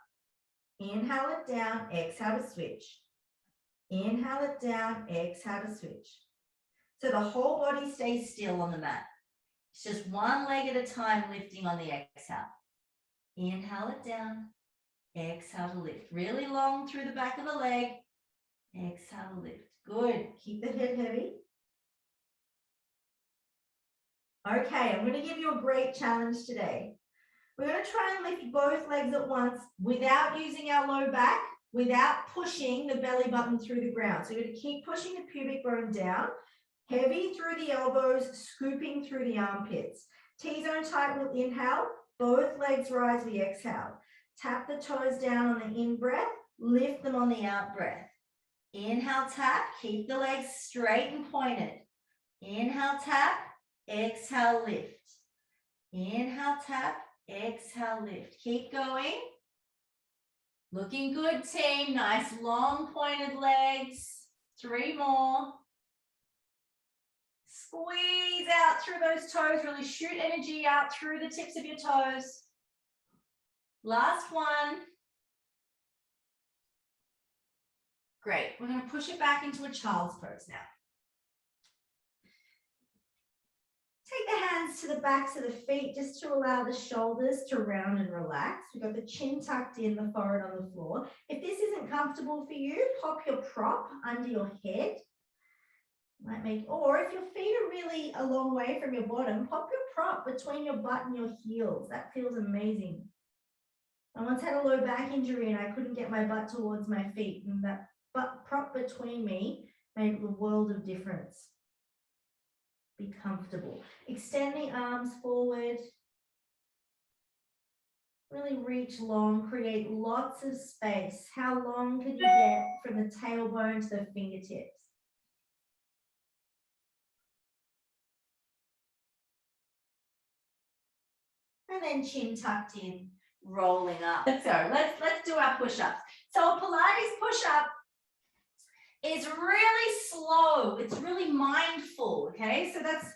Inhale it down, exhale to switch. Inhale it down, exhale to switch. So the whole body stays still on the mat. It's just one leg at a time lifting on the exhale. Inhale it down, exhale to lift. Really long through the back of the leg. Exhale to lift. Good. Keep the head heavy. Okay, I'm going to give you a great challenge today. We're going to try and lift both legs at once without using our low back, without pushing the belly button through the ground. So you're going to keep pushing the pubic bone down, heavy through the elbows, scooping through the armpits. T-zone tight with inhale. Both legs rise, we exhale. Tap the toes down on the in-breath, lift them on the out-breath. Inhale, tap, keep the legs straight and pointed. Inhale, tap, exhale, lift. Inhale, tap, exhale, lift. Keep going. Looking good, team. Nice long pointed legs. 3 more. Squeeze out through those toes. Really shoot energy out through the tips of your toes. Last one. Great. We're going to push it back into a child's pose now. Take the hands to the backs of the feet just to allow the shoulders to round and relax. We've got the chin tucked in, the forehead on the floor. If this isn't comfortable for you, pop your prop under your head. Might make, or if your feet are really a long way from your bottom, pop your prop between your butt and your heels. That feels amazing. I once had a low back injury and I couldn't get my butt towards my feet, and that butt prop between me made a world of difference. Be comfortable. Extend the arms forward. Really reach long, create lots of space. How long can you get from the tailbone to the fingertips? And then chin tucked in, rolling up. So let's do our push-ups. So a Pilates push-up is really slow. It's really mindful, okay? So that's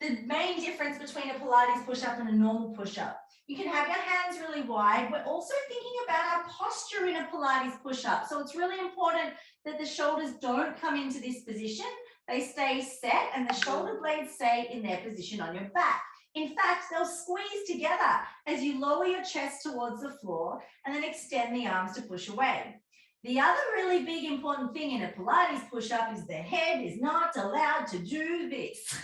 the main difference between a Pilates push-up and a normal push-up. You can have your hands really wide. We're also thinking about our posture in a Pilates push-up. So it's really important that the shoulders don't come into this position. They stay set and the shoulder blades stay in their position on your back. In fact, they'll squeeze together as you lower your chest towards the floor and then extend the arms to push away. The other really big important thing in a Pilates push-up is the head is not allowed to do this.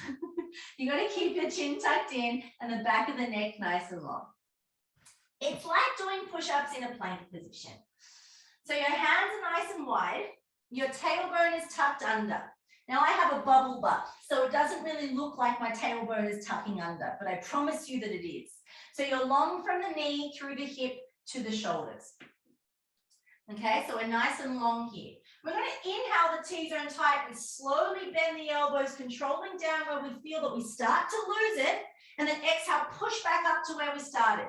You got to keep your chin tucked in and the back of the neck nice and long. It's like doing push-ups in a plank position. So your hands are nice and wide. Your tailbone is tucked under. Now I have a bubble butt, so it doesn't really look like my tailbone is tucking under, but I promise you that it is. So you're long from the knee through the hip to the shoulders. Okay, so we're nice and long here. We're going to inhale the T-zone tight and slowly bend the elbows, controlling down where we feel that we start to lose it, and then exhale, push back up to where we started.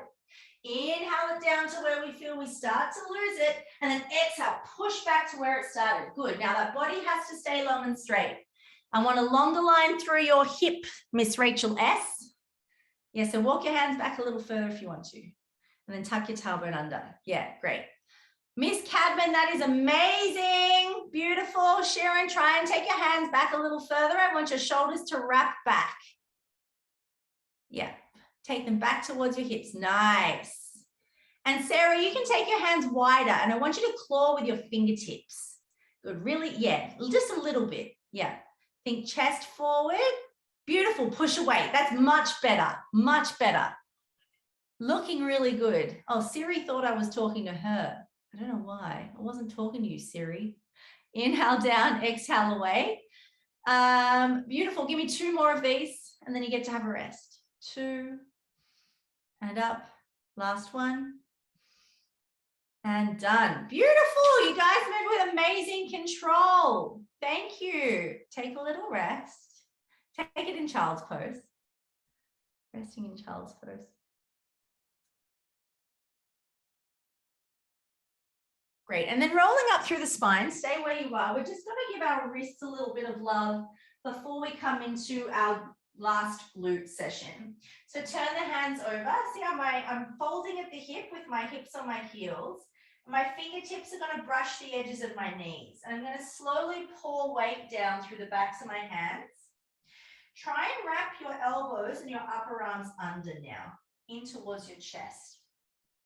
Inhale it down to where we feel we start to lose it, and then exhale, push back to where it started. Good. Now that body has to stay long and straight. I want a longer line through your hip, Miss Rachel S. Yeah, so walk your hands back a little further if you want to, and then tuck your tailbone under. Yeah, great. Miss Cadman, that is amazing. Beautiful. Sharon, try and take your hands back a little further. I want your shoulders to wrap back. Yeah. Take them back towards your hips. Nice. And Sarah, you can take your hands wider, and I want you to claw with your fingertips. Good. Really, yeah, just a little bit. Yeah. Think chest forward. Beautiful. Push away. That's much better. Much better. Looking really good. Oh, Siri thought I was talking to her. I don't know why. I wasn't talking to you, Siri. Inhale down, exhale away. Beautiful. Give me 2 more of these, and then you get to have a rest. 2. And up. Last one. And done. Beautiful. You guys moved with amazing control. Thank you. Take a little rest. Take it in child's pose. Resting in child's pose. Great. And then rolling up through the spine. Stay where you are. We're just going to give our wrists a little bit of love before we come into our last glute session. So turn the hands over. See how I'm folding at the hip with my hips on my heels. My fingertips are going to brush the edges of my knees. And I'm going to slowly pour weight down through the backs of my hands. Try and wrap your elbows and your upper arms under now, in towards your chest.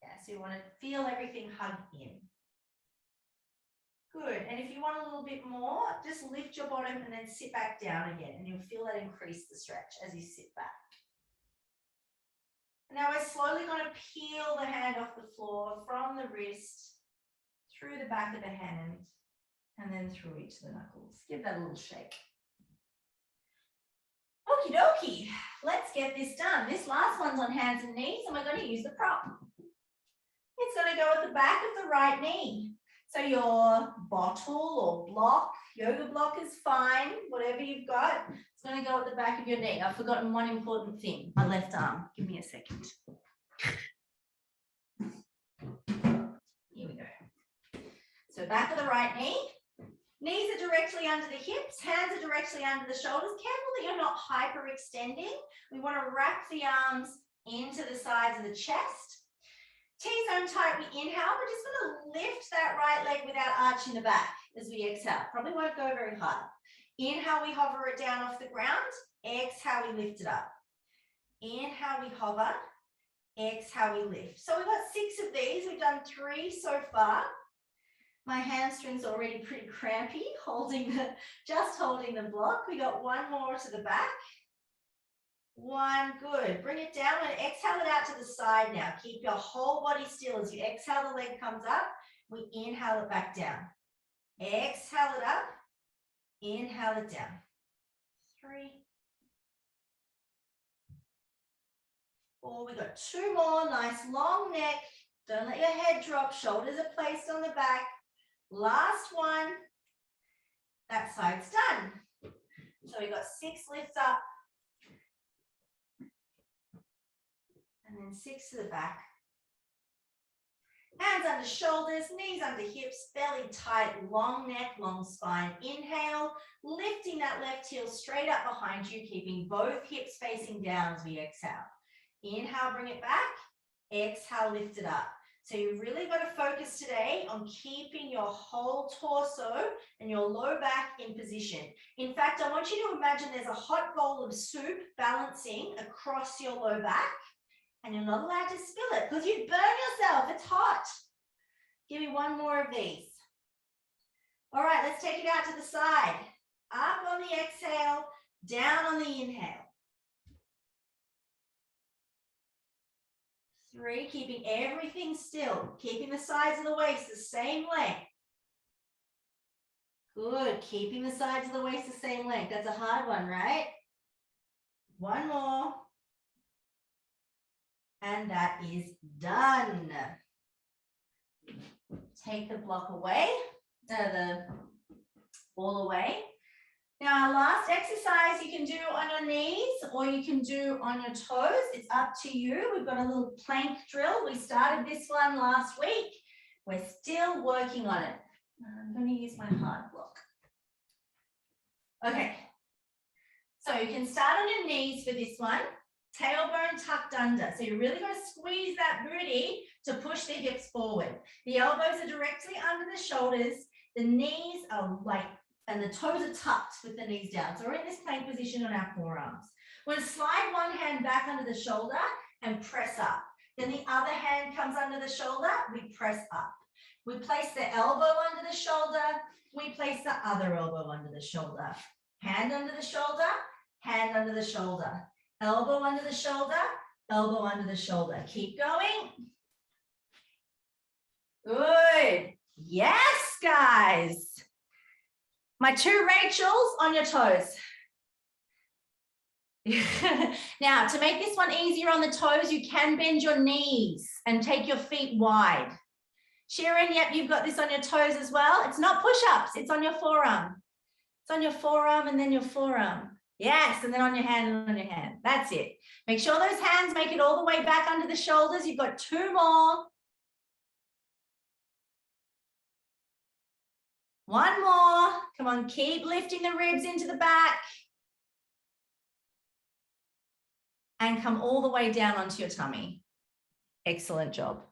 Yeah, so you want to feel everything hug in. Good. And if you want a little bit more, just lift your bottom and then sit back down again. And you'll feel that increase the stretch as you sit back. Now we're slowly going to peel the hand off the floor from the wrist, through the back of the hand, and then through each of the knuckles. Give that a little shake. Okie dokie. Let's get this done. This last one's on hands and knees, and we're going to use the prop. It's going to go at the back of the right knee. So your bottle or block, yoga block is fine, whatever you've got. It's going to go at the back of your knee. I've forgotten one important thing, my left arm. Give me a second. Here we go. So back of the right knee. Knees are directly under the hips, hands are directly under the shoulders. Careful that you're not hyperextending. We want to wrap the arms into the sides of the chest. T-zone tight, we inhale. We're just going to lift that right leg without arching the back as we exhale. Probably won't go very hard. Inhale, we hover it down off the ground. Exhale, we lift it up. Inhale, we hover. Exhale, we lift. So we've got 6 of these. We've done 3 so far. My hamstring's already pretty crampy, just holding the block. We got 1 more to the back. 1, good. Bring it down and exhale it out to the side now. Keep your whole body still. As you exhale, the leg comes up. We inhale it back down. Exhale it up. Inhale it down. 3, 4. We got 2 more. Nice long neck. Don't let your head drop. Shoulders are placed on the back. Last one. That side's done. So we got 6 lifts up. And then 6 to the back. Hands under shoulders, knees under hips, belly tight, long neck, long spine. Inhale, lifting that left heel straight up behind you, keeping both hips facing down as we exhale. Inhale, bring it back. Exhale, lift it up. So you've really got to focus today on keeping your whole torso and your low back in position. In fact, I want you to imagine there's a hot bowl of soup balancing across your low back. And you're not allowed to spill it because you'd burn yourself. It's hot. Give me 1 more of these. All right, let's take it out to the side. Up on the exhale, down on the inhale. 3, keeping everything still, keeping the sides of the waist the same length. Good, keeping the sides of the waist the same length. That's a hard one, right? 1 more. And that is done. Take the block away, the ball away. Now, our last exercise you can do on your knees or you can do on your toes. It's up to you. We've got a little plank drill. We started this one last week. We're still working on it. I'm going to use my hard block. Okay. So you can start on your knees for this one. Tailbone tucked under. So you really got to squeeze that booty to push the hips forward. The elbows are directly under the shoulders. The knees are and the toes are tucked with the knees down. So we're in this plank position on our forearms. We're going to slide one hand back under the shoulder and press up. Then the other hand comes under the shoulder, we press up. We place the elbow under the shoulder, we place the other elbow under the shoulder. Hand under the shoulder, hand under the shoulder. Elbow under the shoulder, elbow under the shoulder. Keep going. Good. Yes, guys. My 2 Rachels on your toes. Now, to make this one easier on the toes, you can bend your knees and take your feet wide. Sharon, yep, you've got this on your toes as well. It's not push-ups, it's on your forearm. It's on your forearm and then your forearm. Yes, and then on your hand and on your hand. That's it. Make sure those hands make it all the way back under the shoulders. You've got 2 more. 1 more. Come on, keep lifting the ribs into the back. And come all the way down onto your tummy. Excellent job.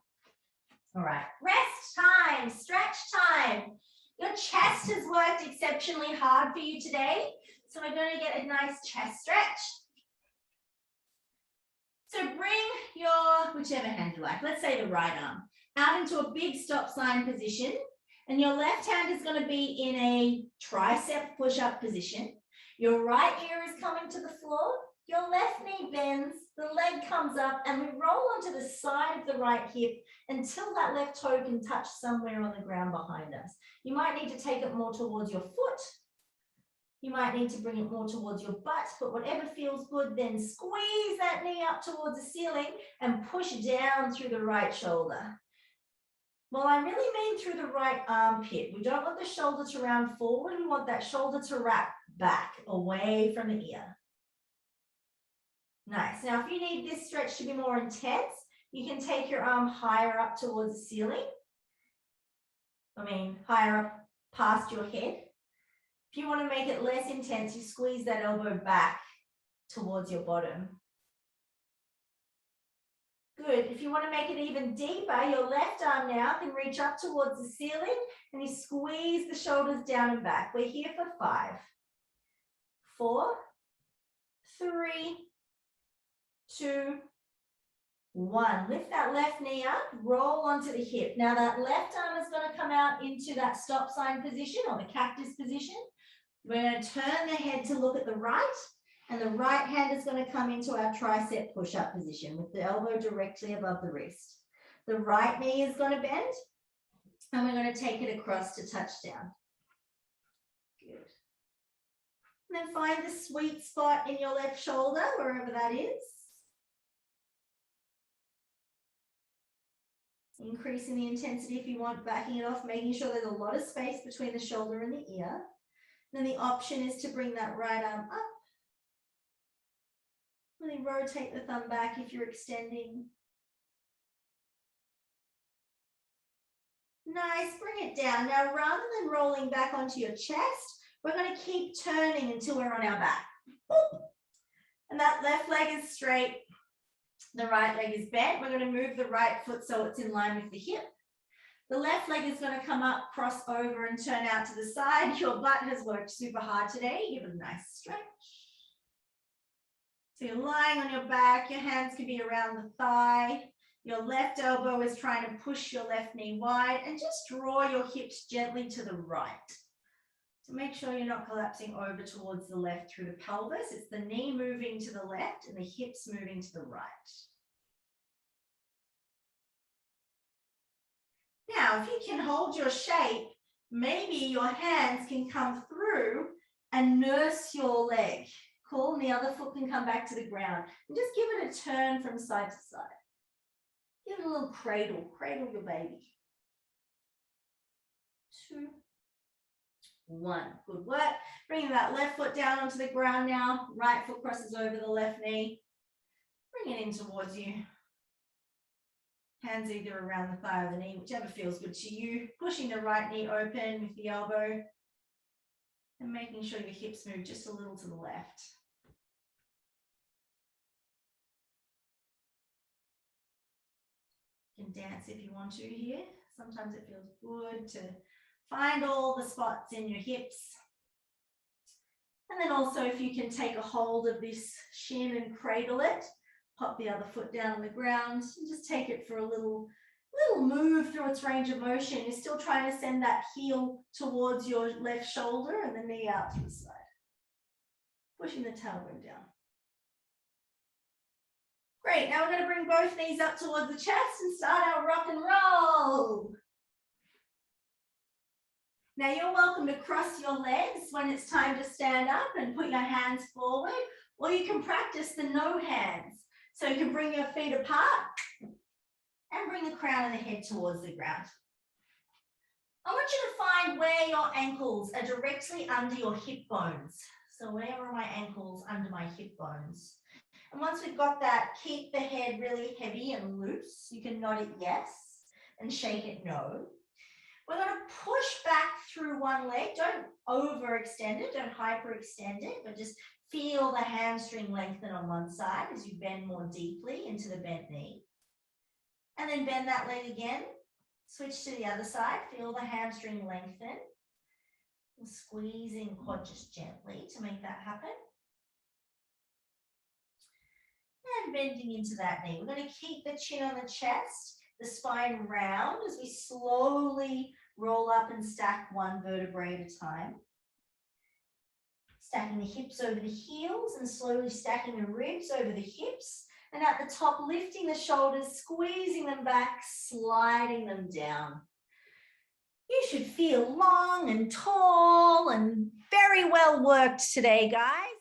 All right, rest time, stretch time. Your chest has worked exceptionally hard for you today. So we're going to get a nice chest stretch. So bring your, whichever hand you like, let's say the right arm, out into a big stop sign position. And your left hand is going to be in a tricep push-up position. Your right ear is coming to the floor. Your left knee bends, the leg comes up, and we roll onto the side of the right hip until that left toe can touch somewhere on the ground behind us. You might need to take it more towards your foot. You might need to bring it more towards your butt, but whatever feels good, then squeeze that knee up towards the ceiling and push down through the right shoulder. Well, I really mean through the right armpit. We don't want the shoulder to round forward. We want that shoulder to wrap back away from the ear. Nice. Now, if you need this stretch to be more intense, you can take your arm higher up towards the ceiling. Higher up past your head. If you want to make it less intense, you squeeze that elbow back towards your bottom. Good. If you want to make it even deeper, your left arm now can reach up towards the ceiling and you squeeze the shoulders down and back. We're here for 5, 4, 3, 2, 1. Lift that left knee up, roll onto the hip. Now that left arm is going to come out into that stop sign position or the cactus position. We're going to turn the head to look at the right, and the right hand is going to come into our tricep push-up position with the elbow directly above the wrist. The right knee is going to bend, and we're going to take it across to touchdown. Good. And then find the sweet spot in your left shoulder, wherever that is. Increasing the intensity if you want, backing it off, making sure there's a lot of space between the shoulder and the ear. Then the option is to bring that right arm up. Really rotate the thumb back if you're extending. Nice, bring it down. Now, rather than rolling back onto your chest, we're going to keep turning until we're on our back. And that left leg is straight. The right leg is bent. We're going to move the right foot so it's in line with the hip. The left leg is going to come up, cross over and turn out to the side. Your butt has worked super hard today. Give it a nice stretch. So you're lying on your back. Your hands can be around the thigh. Your left elbow is trying to push your left knee wide, and just draw your hips gently to the right. So make sure you're not collapsing over towards the left through the pelvis. It's the knee moving to the left and the hips moving to the right. Now, if you can hold your shape, maybe your hands can come through and nurse your leg. Cool, and the other foot can come back to the ground. And just give it a turn from side to side. Give it a little cradle, cradle your baby. 2, 1, good work. Bringing that left foot down onto the ground now. Right foot crosses over the left knee. Bring it in towards you. Hands either around the thigh or the knee, whichever feels good to you. Pushing the right knee open with the elbow. And making sure your hips move just a little to the left. You can dance if you want to here. Sometimes it feels good to find all the spots in your hips. And then also if you can take a hold of this shin and cradle it, pop the other foot down on the ground and just take it for a little move through its range of motion. You're still trying to send that heel towards your left shoulder and the knee out to the side. Pushing the tailbone down. Great, now we're going to bring both knees up towards the chest and start our rock and roll. Now you're welcome to cross your legs when it's time to stand up and put your hands forward, or you can practice the no hands. So you can bring your feet apart and bring the crown of the head towards the ground. I want you to find where your ankles are directly under your hip bones. So where are my ankles under my hip bones? And once we've got that, keep the head really heavy and loose. You can nod it yes and shake it no. We're going to push back through one leg. Don't overextend it, don't hyperextend it, but just feel the hamstring lengthen on one side as you bend more deeply into the bent knee. And then bend that leg again. Switch to the other side. Feel the hamstring lengthen. And squeezing quad just gently to make that happen. And bending into that knee. We're going to keep the chin on the chest, the spine round as we slowly roll up and stack one vertebrae at a time. Stacking the hips over the heels and slowly stacking the ribs over the hips. And at the top, lifting the shoulders, squeezing them back, sliding them down. You should feel long and tall and very well worked today, guys.